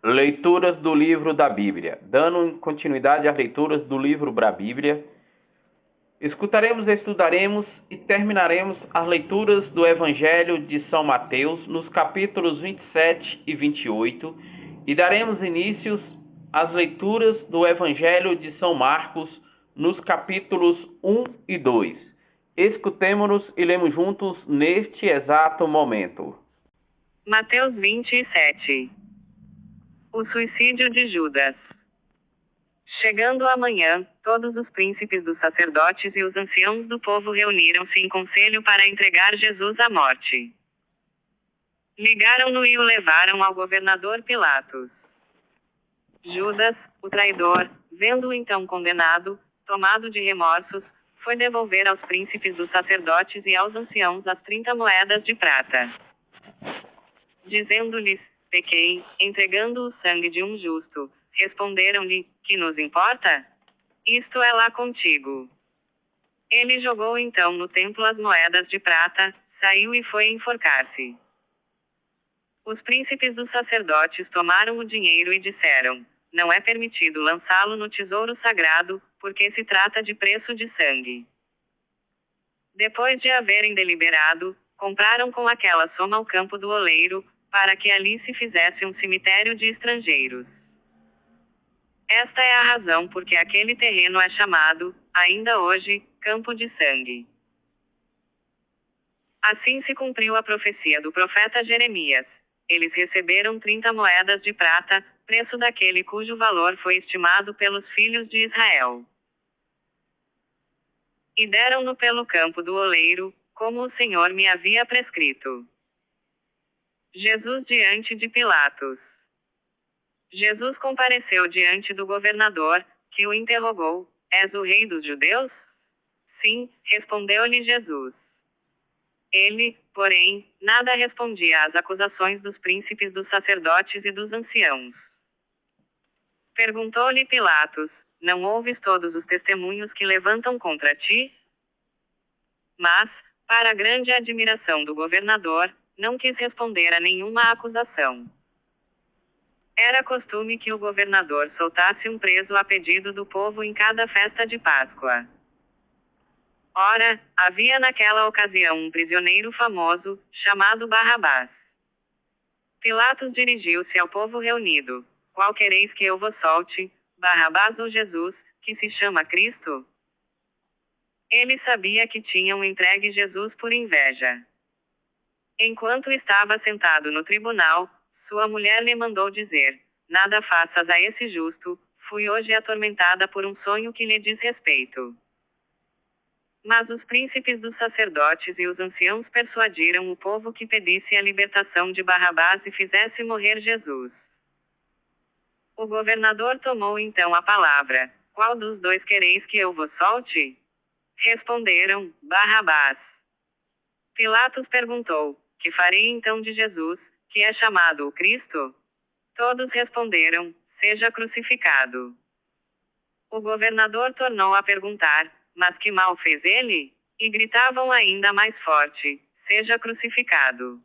Leituras do livro da Bíblia. Dando continuidade às leituras do livro da Bíblia, escutaremos, estudaremos e terminaremos as leituras do Evangelho de São Mateus nos capítulos 27 e 28 e daremos início às leituras do Evangelho de São Marcos nos capítulos 1 e 2. Escutemo-nos e lemos juntos neste exato momento. Mateus 27. O suicídio de Judas. Chegando a manhã, todos os príncipes dos sacerdotes e os anciãos do povo reuniram-se em conselho para entregar Jesus à morte. Ligaram-no e o levaram ao governador Pilatos. Judas, o traidor, vendo-o então condenado, tomado de remorsos, foi devolver aos príncipes dos sacerdotes e aos anciãos as 30 moedas de prata. Dizendo-lhes: pequei, entregando o sangue de um justo. Responderam-lhe: que nos importa? Isto é lá contigo. Ele jogou então no templo as moedas de prata, saiu e foi enforcar-se. Os príncipes dos sacerdotes tomaram o dinheiro e disseram: não é permitido lançá-lo no tesouro sagrado, porque se trata de preço de sangue. Depois de haverem deliberado, compraram com aquela soma o campo do oleiro, para que ali se fizesse um cemitério de estrangeiros. Esta é a razão por que aquele terreno é chamado, ainda hoje, Campo de Sangue. Assim se cumpriu a profecia do profeta Jeremias. Eles receberam 30 moedas de prata, preço daquele cujo valor foi estimado pelos filhos de Israel. E deram-no pelo campo do oleiro, como o Senhor me havia prescrito. Jesus diante de Pilatos. Jesus compareceu diante do governador, que o interrogou: és o rei dos judeus? Sim, respondeu-lhe Jesus. Ele, porém, nada respondia às acusações dos príncipes dos sacerdotes e dos anciãos. Perguntou-lhe Pilatos: não ouves todos os testemunhos que levantam contra ti? Mas, para a grande admiração do governador, não quis responder a nenhuma acusação. Era costume que o governador soltasse um preso a pedido do povo em cada festa de Páscoa. Ora, havia naquela ocasião um prisioneiro famoso, chamado Barrabás. Pilatos dirigiu-se ao povo reunido: qual quereis que eu vos solte, Barrabás ou Jesus, que se chama Cristo? Ele sabia que tinham entregue Jesus por inveja. Enquanto estava sentado no tribunal, sua mulher lhe mandou dizer: nada faças a esse justo, fui hoje atormentada por um sonho que lhe diz respeito. Mas os príncipes dos sacerdotes e os anciãos persuadiram o povo que pedisse a libertação de Barrabás e fizesse morrer Jesus. O governador tomou então a palavra: qual dos dois quereis que eu vos solte? Responderam: Barrabás. Pilatos perguntou: que farei então de Jesus, que é chamado o Cristo? Todos responderam: seja crucificado. O governador tornou a perguntar: mas que mal fez ele? E gritavam ainda mais forte: seja crucificado.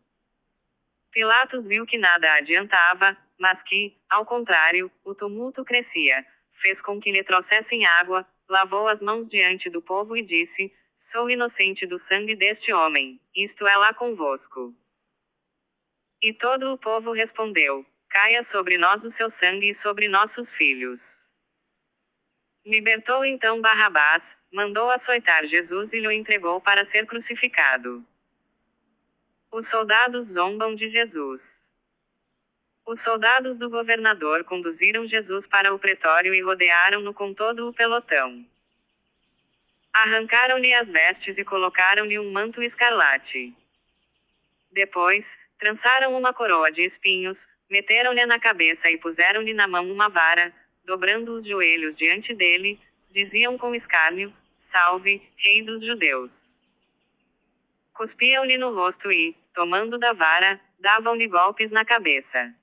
Pilatos viu que nada adiantava, mas que, ao contrário, o tumulto crescia. Fez com que lhe trouxessem água, lavou as mãos diante do povo e disse: sou inocente do sangue deste homem, isto é lá convosco. E todo o povo respondeu: caia sobre nós o seu sangue e sobre nossos filhos. Libertou então Barrabás, mandou açoitar Jesus e lhe entregou para ser crucificado. Os soldados zombam de Jesus. Os soldados do governador conduziram Jesus para o pretório e rodearam-no com todo o pelotão. Arrancaram-lhe as vestes e colocaram-lhe um manto escarlate. Depois, trançaram uma coroa de espinhos, meteram-lhe na cabeça e puseram-lhe na mão uma vara, dobrando os joelhos diante dele, diziam com escárnio: salve, rei dos judeus. Cuspiam-lhe no rosto e, tomando da vara, davam-lhe golpes na cabeça.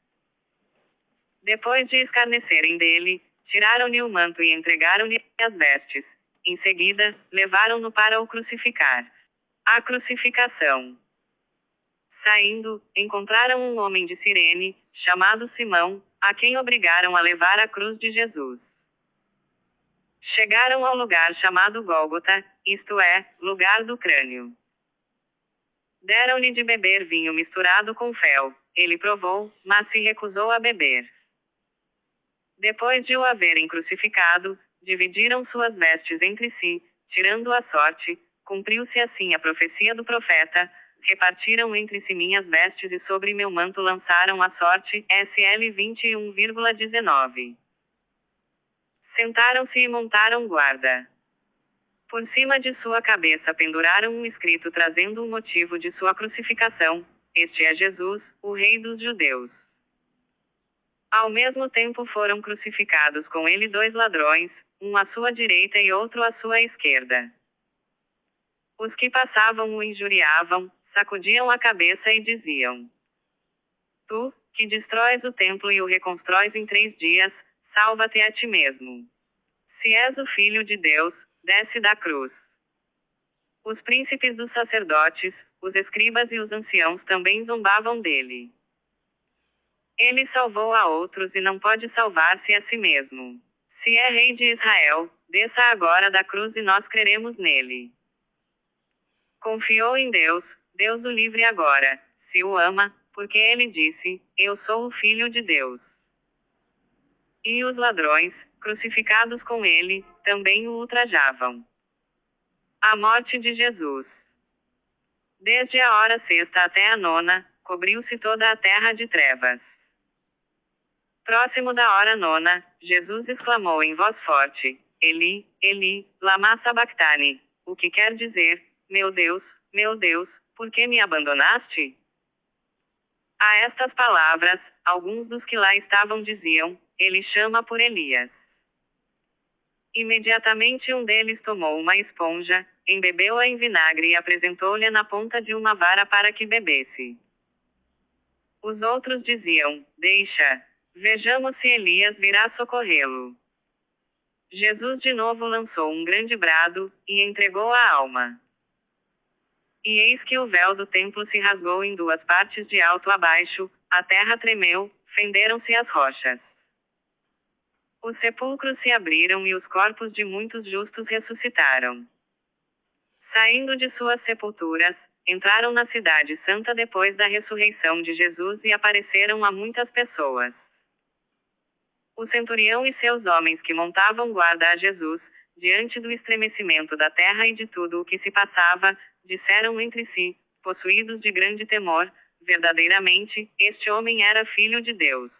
Depois de escarnecerem dele, tiraram-lhe o manto e entregaram-lhe as vestes. Em seguida, levaram-no para o crucificar. A crucificação. Saindo, encontraram um homem de Cirene, chamado Simão, a quem obrigaram a levar a cruz de Jesus. Chegaram ao lugar chamado Gólgota, isto é, lugar do crânio. Deram-lhe de beber vinho misturado com fel. Ele provou, mas se recusou a beber. Depois de o haverem crucificado, dividiram suas vestes entre si, tirando a sorte, cumpriu-se assim a profecia do profeta, repartiram entre si minhas vestes e sobre meu manto lançaram a sorte, SL 21,19. Sentaram-se e montaram guarda. Por cima de sua cabeça penduraram um escrito trazendo o motivo de sua crucificação: este é Jesus, o Rei dos Judeus. Ao mesmo tempo foram crucificados com ele 2 ladrões, um à sua direita e outro à sua esquerda. Os que passavam o injuriavam, sacudiam a cabeça e diziam: Tu, que destróis o templo e o reconstróis em 3 dias, salva-te a ti mesmo. Se és o Filho de Deus, desce da cruz. Os príncipes dos sacerdotes, os escribas e os anciãos também zombavam dele. Ele salvou a outros e não pode salvar-se a si mesmo. Se é rei de Israel, desça agora da cruz e nós creremos nele. Confiou em Deus, Deus o livre agora, se o ama, porque ele disse: eu sou o Filho de Deus. E os ladrões, crucificados com ele, também o ultrajavam. A morte de Jesus. Desde a hora sexta até a nona, cobriu-se toda a terra de trevas. Próximo da hora nona, Jesus exclamou em voz forte: Eli, Eli, lama sabachthani, o que quer dizer: meu Deus, por que me abandonaste? A estas palavras, alguns dos que lá estavam diziam: ele chama por Elias. Imediatamente um deles tomou uma esponja, embebeu-a em vinagre e apresentou-lhe na ponta de uma vara para que bebesse. Os outros diziam: deixa, vejamos se Elias virá socorrê-lo. Jesus de novo lançou um grande brado, e entregou a alma. E eis que o véu do templo se rasgou em 2 partes de alto a baixo, a terra tremeu, fenderam-se as rochas. Os sepulcros se abriram e os corpos de muitos justos ressuscitaram. Saindo de suas sepulturas, entraram na cidade santa depois da ressurreição de Jesus e apareceram a muitas pessoas. O centurião e seus homens que montavam guarda a Jesus, diante do estremecimento da terra e de tudo o que se passava, disseram entre si, possuídos de grande temor: verdadeiramente, este homem era Filho de Deus.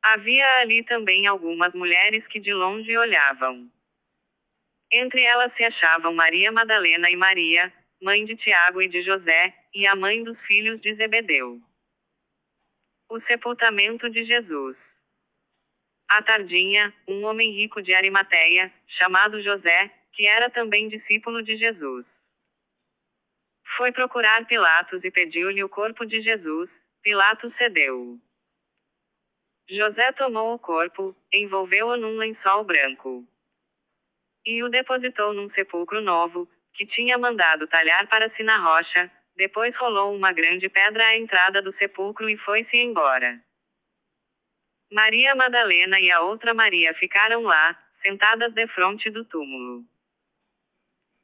Havia ali também algumas mulheres que de longe olhavam. Entre elas se achavam Maria Madalena e Maria, mãe de Tiago e de José, e a mãe dos filhos de Zebedeu. O sepultamento de Jesus. À tardinha, um homem rico de Arimateia, chamado José, que era também discípulo de Jesus, foi procurar Pilatos e pediu-lhe o corpo de Jesus. Pilatos cedeu-o. José tomou o corpo, envolveu-o num lençol branco e o depositou num sepulcro novo, que tinha mandado talhar para si na rocha. Depois rolou uma grande pedra à entrada do sepulcro e foi-se embora. Maria Madalena e a outra Maria ficaram lá, sentadas defronte do túmulo.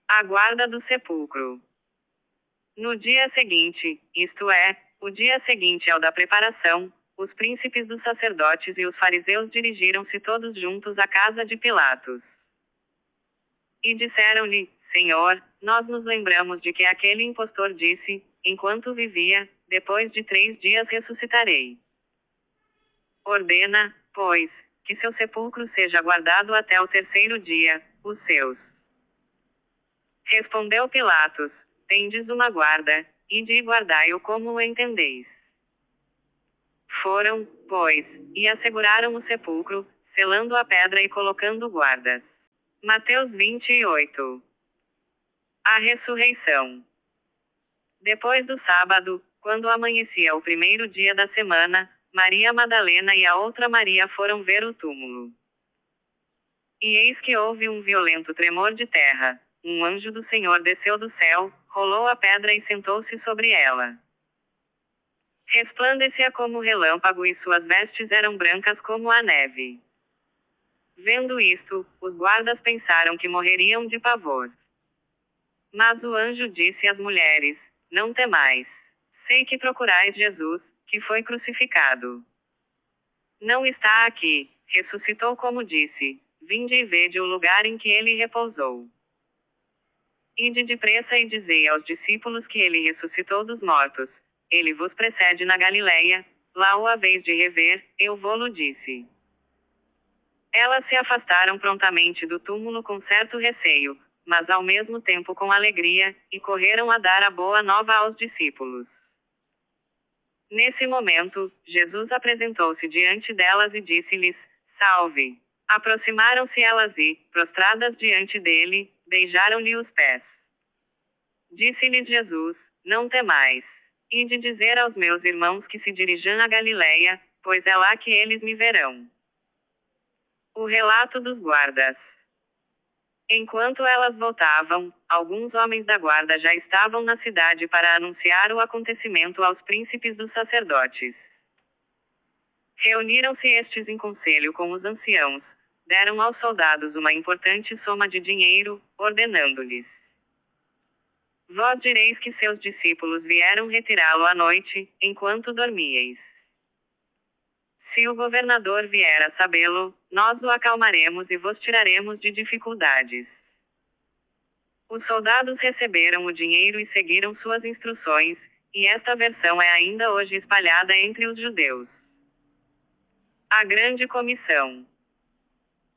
A guarda do sepulcro. No dia seguinte, isto é, o dia seguinte ao da preparação, os príncipes dos sacerdotes e os fariseus dirigiram-se todos juntos à casa de Pilatos. E disseram-lhe: Senhor, nós nos lembramos de que aquele impostor disse: enquanto vivia, depois de 3 dias ressuscitarei. Ordena, pois, que seu sepulcro seja guardado até o 3º dia, os seus. Respondeu Pilatos: tendes uma guarda, ide e guardai-o como o entendeis. Foram, pois, e asseguraram o sepulcro, selando a pedra e colocando guardas. Mateus 28. A ressurreição. Depois do sábado, quando amanhecia o 1º dia da semana, Maria Madalena e a outra Maria foram ver o túmulo. E eis que houve um violento tremor de terra. Um anjo do Senhor desceu do céu, rolou a pedra e sentou-se sobre ela. Resplandecia como relâmpago e suas vestes eram brancas como a neve. Vendo isto, os guardas pensaram que morreriam de pavor. Mas o anjo disse às mulheres: Não temais. Sei que procurais Jesus, que foi crucificado. Não está aqui, ressuscitou como disse. Vinde e vede o lugar em que ele repousou. Ide depressa e dizei aos discípulos que ele ressuscitou dos mortos. Ele vos precede na Galileia, lá o haveis de rever, eu vô-lo disse. Elas se afastaram prontamente do túmulo com certo receio, mas ao mesmo tempo com alegria, e correram a dar a boa nova aos discípulos. Nesse momento, Jesus apresentou-se diante delas e disse-lhes: Salve! Aproximaram-se elas e, prostradas diante dele, beijaram-lhe os pés. Disse-lhes Jesus: Não temais. Ide dizer aos meus irmãos que se dirijam a Galileia, pois é lá que eles me verão. O relato dos guardas. Enquanto elas voltavam, alguns homens da guarda já estavam na cidade para anunciar o acontecimento aos príncipes dos sacerdotes. Reuniram-se estes em conselho com os anciãos, deram aos soldados uma importante soma de dinheiro, ordenando-lhes: Vós direis que seus discípulos vieram retirá-lo à noite, enquanto dormíeis. Se o governador vier a sabê-lo, nós o acalmaremos e vos tiraremos de dificuldades. Os soldados receberam o dinheiro e seguiram suas instruções, e esta versão é ainda hoje espalhada entre os judeus. A Grande Comissão.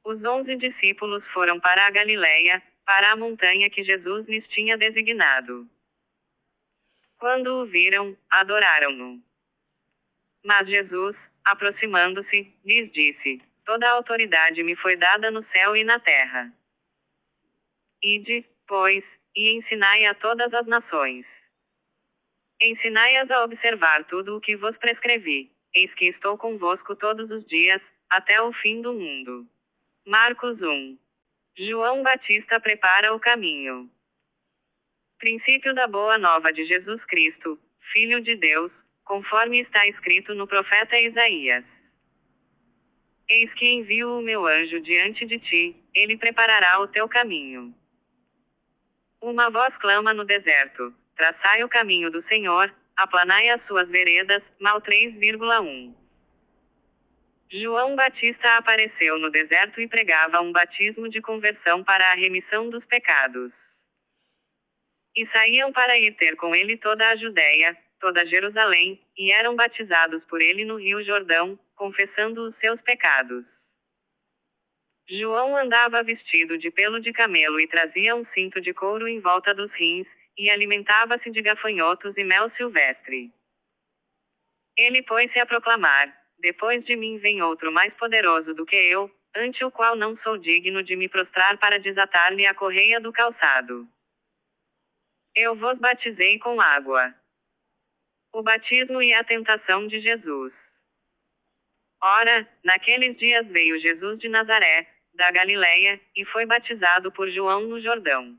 Os 11 discípulos foram para a Galileia, para a montanha que Jesus lhes tinha designado. Quando o viram, adoraram-no. Mas Jesus, aproximando-se, lhes disse: Toda a autoridade me foi dada no céu e na terra. Ide, pois, e ensinai a todas as nações. Ensinai-as a observar tudo o que vos prescrevi. Eis que estou convosco todos os dias, até o fim do mundo. Marcos 1. João Batista prepara o caminho. Princípio da Boa Nova de Jesus Cristo, Filho de Deus, conforme está escrito no profeta Isaías. Eis que envio o meu anjo diante de ti, ele preparará o teu caminho. Uma voz clama no deserto: traçai o caminho do Senhor, aplanai as suas veredas. Mal 3,1. João Batista apareceu no deserto e pregava um batismo de conversão para a remissão dos pecados. E saíam para ir ter com ele toda a Judéia, toda Jerusalém, e eram batizados por ele no Rio Jordão, confessando os seus pecados. João andava vestido de pelo de camelo e trazia um cinto de couro em volta dos rins, e alimentava-se de gafanhotos e mel silvestre. Ele pôs-se a proclamar: Depois de mim vem outro mais poderoso do que eu, ante o qual não sou digno de me prostrar para desatar-lhe a correia do calçado. Eu vos batizei com água. O batismo e a tentação de Jesus. Ora, naqueles dias veio Jesus de Nazaré, da Galileia, e foi batizado por João no Jordão.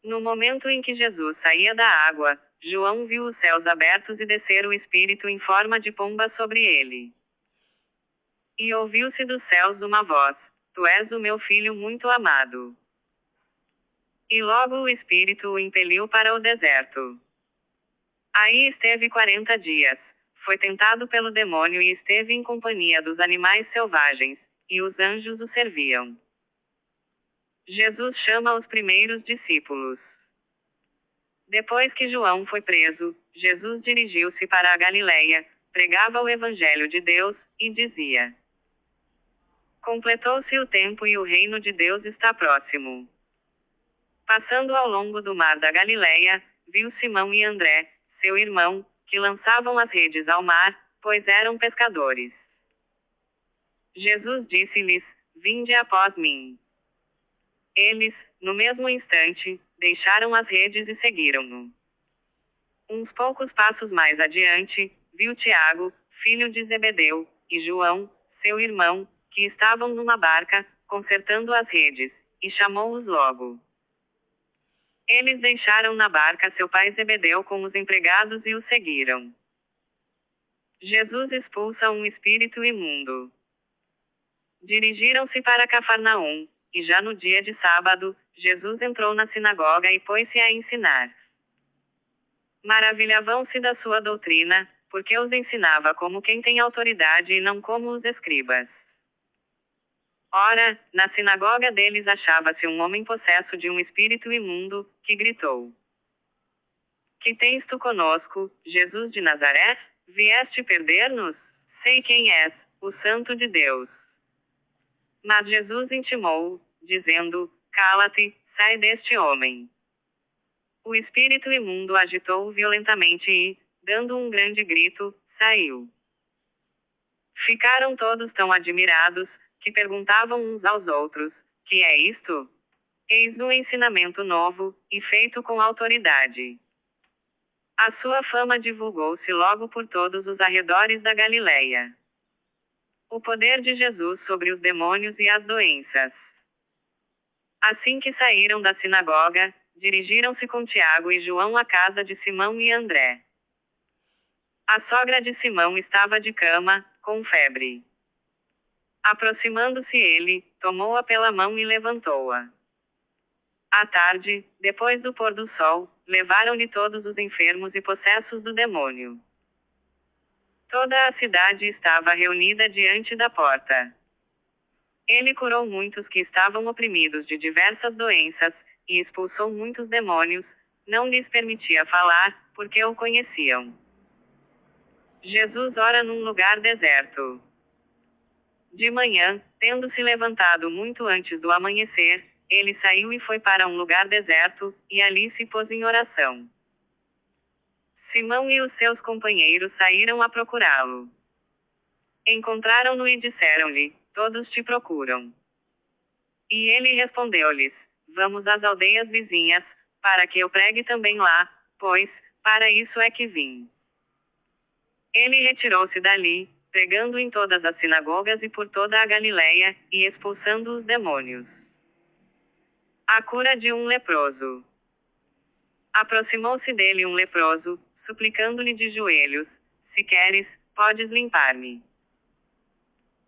No momento em que Jesus saía da água, João viu os céus abertos e descer o Espírito em forma de pomba sobre ele. E ouviu-se dos céus uma voz: Tu és o meu filho muito amado. E logo o Espírito o impeliu para o deserto. Aí esteve 40 dias, foi tentado pelo demônio e esteve em companhia dos animais selvagens, e os anjos o serviam. Jesus chama os primeiros discípulos. Depois que João foi preso, Jesus dirigiu-se para a Galileia, pregava o Evangelho de Deus, e dizia: Completou-se o tempo e o reino de Deus está próximo. Passando ao longo do mar da Galileia, viu Simão e André, seu irmão, que lançavam as redes ao mar, pois eram pescadores. Jesus disse-lhes: Vinde após mim. Eles, no mesmo instante, deixaram as redes e seguiram-no. Uns poucos passos mais adiante, viu Tiago, filho de Zebedeu, e João, seu irmão, que estavam numa barca, consertando as redes, e chamou-os logo. Eles deixaram na barca seu pai Zebedeu com os empregados e o seguiram. Jesus expulsa um espírito imundo. Dirigiram-se para Cafarnaum, e já no dia de sábado, Jesus entrou na sinagoga e pôs-se a ensinar. Maravilhavam-se da sua doutrina, porque os ensinava como quem tem autoridade e não como os escribas. Ora, na sinagoga deles achava-se um homem possesso de um espírito imundo, que gritou: Que tens tu conosco, Jesus de Nazaré? Vieste perder-nos? Sei quem és, o Santo de Deus. Mas Jesus intimou, dizendo: Cala-te, sai deste homem. O espírito imundo agitou-o violentamente e, dando um grande grito, saiu. Ficaram todos tão admirados, que perguntavam uns aos outros: Que é isto? Eis um ensinamento novo, e feito com autoridade. A sua fama divulgou-se logo por todos os arredores da Galileia. O poder de Jesus sobre os demônios e as doenças. Assim que saíram da sinagoga, dirigiram-se com Tiago e João à casa de Simão e André. A sogra de Simão estava de cama, com febre. Aproximando-se ele, tomou-a pela mão e levantou-a. À tarde, depois do pôr do sol, levaram-lhe todos os enfermos e possessos do demônio. Toda a cidade estava reunida diante da porta. Ele curou muitos que estavam oprimidos de diversas doenças, e expulsou muitos demônios, não lhes permitia falar, porque o conheciam. Jesus ora num lugar deserto. De manhã, tendo se levantado muito antes do amanhecer, ele saiu e foi para um lugar deserto, e ali se pôs em oração. Simão e os seus companheiros saíram a procurá-lo. Encontraram-no e disseram-lhe: Todos te procuram. E ele respondeu-lhes: Vamos às aldeias vizinhas, para que eu pregue também lá, pois, para isso é que vim. Ele retirou-se dali, pregando em todas as sinagogas e por toda a Galileia, e expulsando os demônios. A cura de um leproso. Aproximou-se dele um leproso, suplicando-lhe de joelhos: Se queres, podes limpar-me.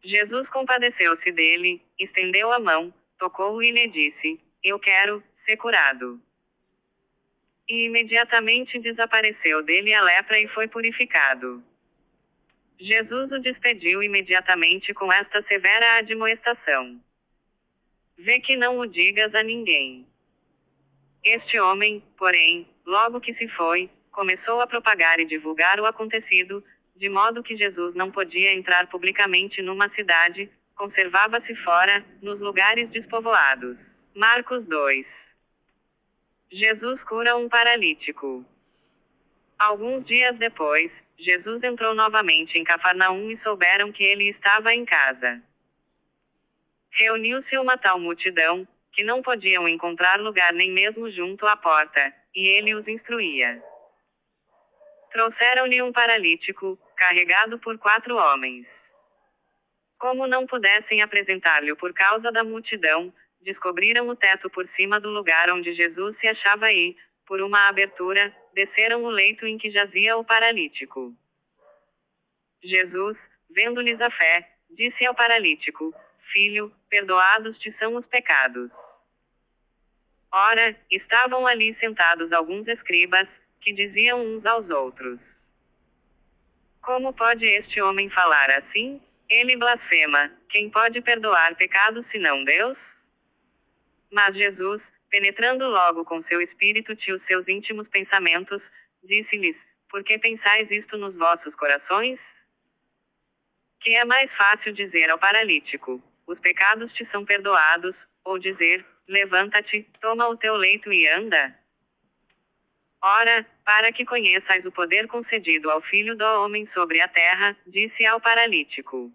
Jesus compadeceu-se dele, estendeu a mão, tocou-o e lhe disse: Eu quero, ser curado. E imediatamente desapareceu dele a lepra e foi purificado. Jesus o despediu imediatamente com esta severa admoestação: Vê que não o digas a ninguém. Este homem, porém, logo que se foi, começou a propagar e divulgar o acontecido, de modo que Jesus não podia entrar publicamente numa cidade, conservava-se fora, nos lugares despovoados. Marcos 2. Jesus cura um paralítico. Alguns dias depois, Jesus entrou novamente em Cafarnaum e souberam que ele estava em casa. Reuniu-se uma tal multidão, que não podiam encontrar lugar nem mesmo junto à porta, e ele os instruía. Trouxeram-lhe um paralítico, carregado por 4 homens. Como não pudessem apresentar-lhe por causa da multidão, descobriram o teto por cima do lugar onde Jesus se achava e, por uma abertura, desceram o leito em que jazia o paralítico. Jesus, vendo-lhes a fé, disse ao paralítico: Filho, perdoados te são os pecados. Ora, estavam ali sentados alguns escribas, que diziam uns aos outros: Como pode este homem falar assim? Ele blasfema. Quem pode perdoar pecados senão Deus? Mas Jesus, penetrando logo com seu espírito e os seus íntimos pensamentos, disse-lhes: Por que pensais isto nos vossos corações? Que é mais fácil dizer ao paralítico: Os pecados te são perdoados, ou dizer: Levanta-te, toma o teu leito e anda? Ora, para que conheçais o poder concedido ao Filho do Homem sobre a terra, disse ao paralítico: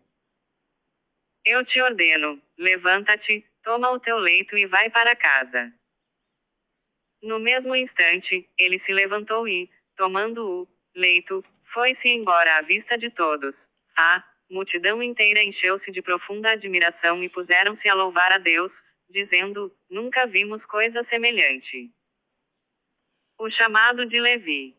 Eu te ordeno, levanta-te, toma o teu leito e vai para casa. No mesmo instante, ele se levantou e, tomando o leito, foi-se embora à vista de todos. A multidão inteira encheu-se de profunda admiração e puseram-se a louvar a Deus, dizendo: Nunca vimos coisa semelhante. O chamado de Levi.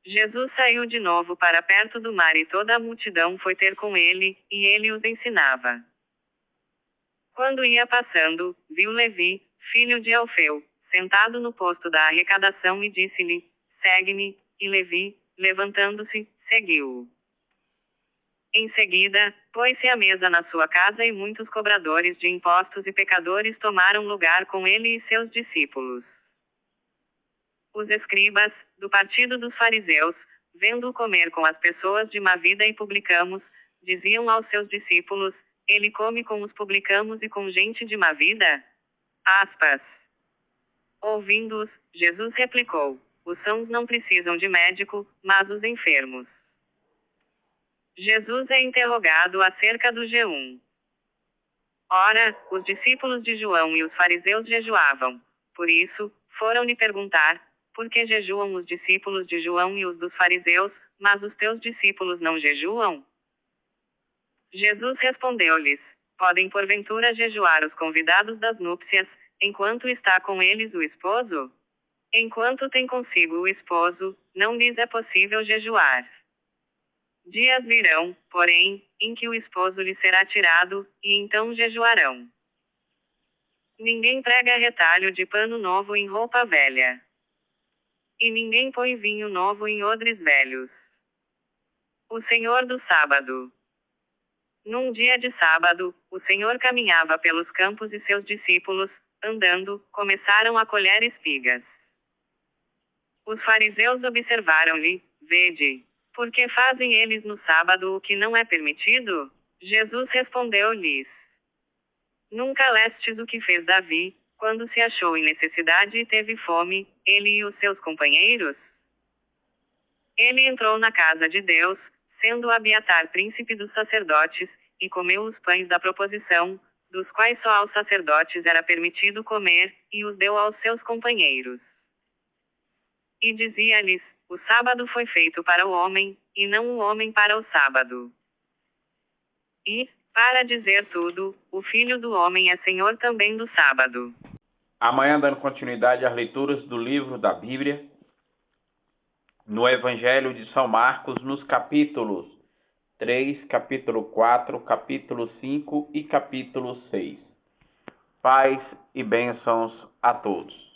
Jesus saiu de novo para perto do mar e toda a multidão foi ter com ele, e ele os ensinava. Quando ia passando, viu Levi, filho de Alfeu, sentado no posto da arrecadação e disse-lhe: Segue-me, e Levi, levantando-se, seguiu-o. Em seguida, pôs-se à mesa na sua casa e muitos cobradores de impostos e pecadores tomaram lugar com ele e seus discípulos. Os escribas, do partido dos fariseus, vendo-o comer com as pessoas de má vida e publicanos, diziam aos seus discípulos: Ele come com os publicanos e com gente de má vida? Aspas. Ouvindo-os, Jesus replicou: Os sãos não precisam de médico, mas os enfermos. Jesus é interrogado acerca do jejum. Ora, os discípulos de João e os fariseus jejuavam. Por isso, foram-lhe perguntar: Por que jejuam os discípulos de João e os dos fariseus, mas os teus discípulos não jejuam? Jesus respondeu-lhes: Podem porventura jejuar os convidados das núpcias, enquanto está com eles o esposo? Enquanto tem consigo o esposo, não lhes é possível jejuar. Dias virão, porém, em que o esposo lhe será tirado, e então jejuarão. Ninguém prega retalho de pano novo em roupa velha. E ninguém põe vinho novo em odres velhos. O Senhor do sábado. Num dia de sábado, o Senhor caminhava pelos campos e seus discípulos, andando, começaram a colher espigas. Os fariseus observaram-lhe: Vede, por que fazem eles no sábado o que não é permitido? Jesus respondeu-lhes: Nunca lestes o que fez Davi, quando se achou em necessidade e teve fome, ele e os seus companheiros? Ele entrou na casa de Deus, sendo Abiatar príncipe dos sacerdotes, e comeu os pães da proposição, dos quais só aos sacerdotes era permitido comer, e os deu aos seus companheiros. E dizia-lhes: O sábado foi feito para o homem, e não o homem para o sábado. E, para dizer tudo, o Filho do Homem é Senhor também do sábado. Amanhã, dando continuidade às leituras do livro da Bíblia, no Evangelho de São Marcos, nos capítulos 3, capítulo 4, capítulo 5 e capítulo 6. Paz e bênçãos a todos.